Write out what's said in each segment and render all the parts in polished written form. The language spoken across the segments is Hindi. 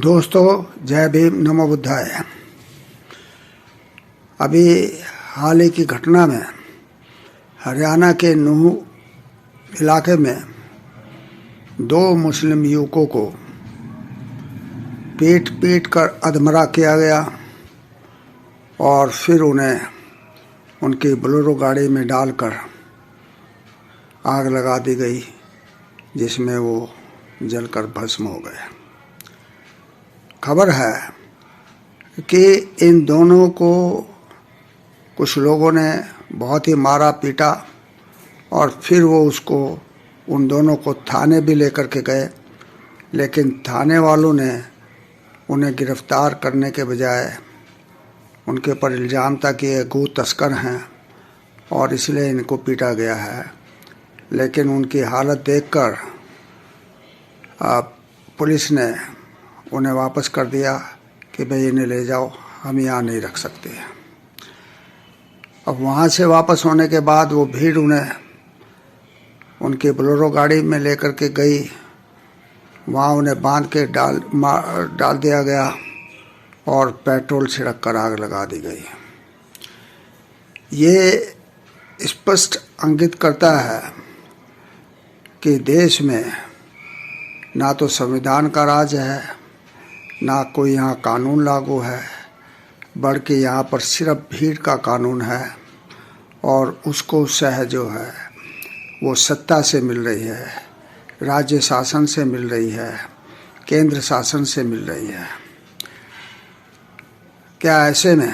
दोस्तों, जय भीम, नमो बुद्धाय। अभी हाल ही की घटना में हरियाणा के नूह इलाके में दो मुस्लिम युवकों को पीट पीट कर अधमरा किया गया और फिर उन्हें उनकी बोलेरो गाड़ी में डालकर आग लगा दी गई, जिसमें वो जलकर भस्म हो गए। खबर है कि इन दोनों को कुछ लोगों ने बहुत ही मारा पीटा और फिर वो उन दोनों को थाने भी लेकर के गए, लेकिन थाने वालों ने उन्हें गिरफ्तार करने के बजाय उनके ऊपर इल्ज़ाम था कि ये गो तस्कर हैं और इसलिए इनको पीटा गया है। लेकिन उनकी हालत देखकर पुलिस ने उन्हें वापस कर दिया कि भाई इन्हें ले जाओ, हम यहाँ नहीं रख सकते। अब वहाँ से वापस होने के बाद वो भीड़ उन्हें उनकी बोलेरो गाड़ी में लेकर के गई। वहाँ उन्हें बांध के डाल दिया गया और पेट्रोल छिड़क कर आग लगा दी गई। ये स्पष्ट इंगित करता है कि देश में ना तो संविधान का राज है, ना कोई यहाँ कानून लागू है, बल्कि यहाँ पर सिर्फ भीड़ का कानून है और उसको सह जो है वो सत्ता से मिल रही है, राज्य शासन से मिल रही है, केंद्र शासन से मिल रही है। क्या ऐसे में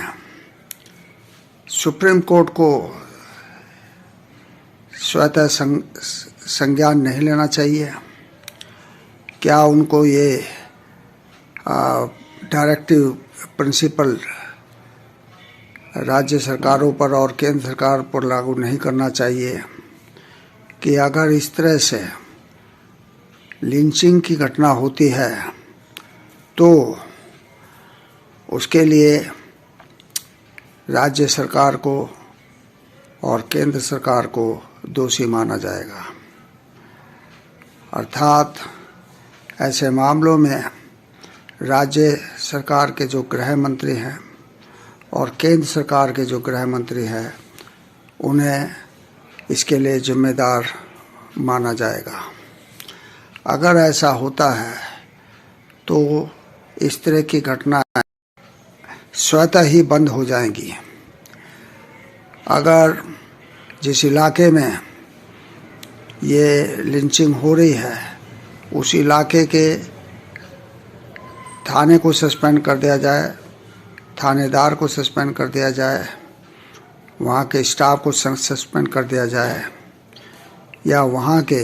सुप्रीम कोर्ट को स्वतः संज्ञान नहीं लेना चाहिए? क्या उनको ये डायरेक्टिव प्रिंसिपल राज्य सरकारों पर और केंद्र सरकार पर लागू नहीं करना चाहिए कि अगर इस तरह से लिंचिंग की घटना होती है तो उसके लिए राज्य सरकार को और केंद्र सरकार को दोषी माना जाएगा। अर्थात ऐसे मामलों में राज्य सरकार के जो गृह मंत्री हैं और केंद्र सरकार के जो गृह मंत्री हैं उन्हें इसके लिए जिम्मेदार माना जाएगा। अगर ऐसा होता है तो इस तरह की घटनाएं स्वतः ही बंद हो जाएंगी। अगर जिस इलाके में ये लिंचिंग हो रही है उस इलाके के थाने को सस्पेंड कर दिया जाए, थानेदार को सस्पेंड कर दिया जाए, वहाँ के स्टाफ को सस्पेंड कर दिया जाए, या वहाँ के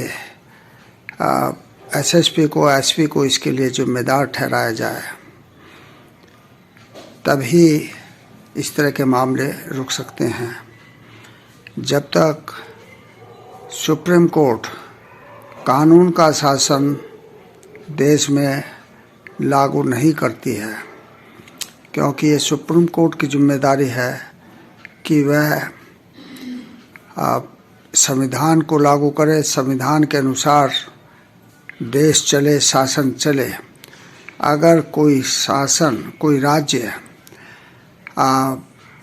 एसएसपी को, एसपी को इसके लिए जिम्मेदार ठहराया जाए, तभी इस तरह के मामले रुक सकते हैं। जब तक सुप्रीम कोर्ट कानून का शासन देश में लागू नहीं करती है, क्योंकि ये सुप्रीम कोर्ट की जिम्मेदारी है कि वह संविधान को लागू करे, संविधान के अनुसार देश चले, शासन चले। अगर कोई शासन, कोई राज्य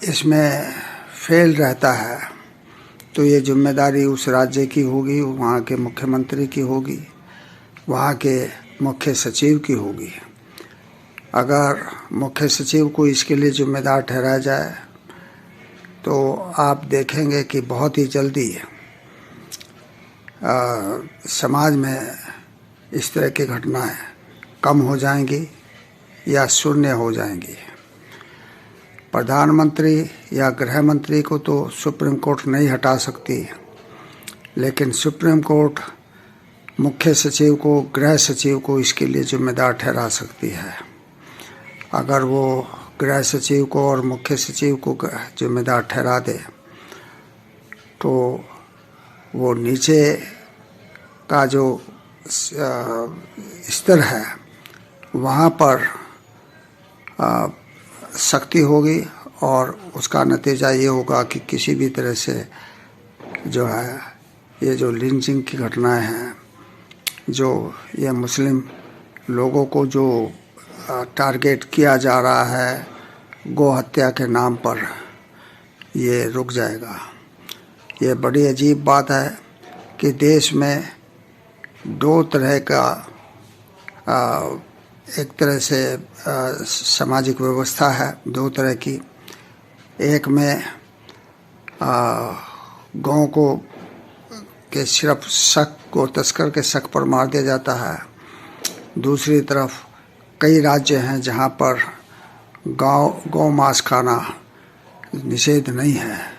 इसमें फेल रहता है तो ये जिम्मेदारी उस राज्य की होगी, वहाँ के मुख्यमंत्री की होगी, वहाँ के मुख्य सचिव की होगी। अगर मुख्य सचिव को इसके लिए जिम्मेदार ठहराया जाए तो आप देखेंगे कि बहुत ही जल्दी समाज में इस तरह की घटनाएं कम हो जाएंगी या शून्य हो जाएंगी। प्रधानमंत्री या गृह मंत्री को तो सुप्रीम कोर्ट नहीं हटा सकती, लेकिन सुप्रीम कोर्ट मुख्य सचिव को, गृह सचिव को इसके लिए जिम्मेदार ठहरा सकती है। अगर वो गृह सचिव को और मुख्य सचिव को जिम्मेदार ठहरा दे तो वो नीचे का जो स्तर है वहाँ पर सख्ती होगी और उसका नतीजा ये होगा कि किसी भी तरह से जो है ये जो लिंचिंग की घटनाएं हैं, जो ये मुस्लिम लोगों को जो टारगेट किया जा रहा है गौ हत्या के नाम पर, ये रुक जाएगा। ये बड़ी अजीब बात है कि देश में दो तरह का एक तरह से सामाजिक व्यवस्था है, दो तरह की। एक में गौ को के सिर्फ शक को, तस्कर के शक पर मार दिया जाता है। दूसरी तरफ कई राज्य हैं जहाँ पर गौ मांस खाना निषेध नहीं है।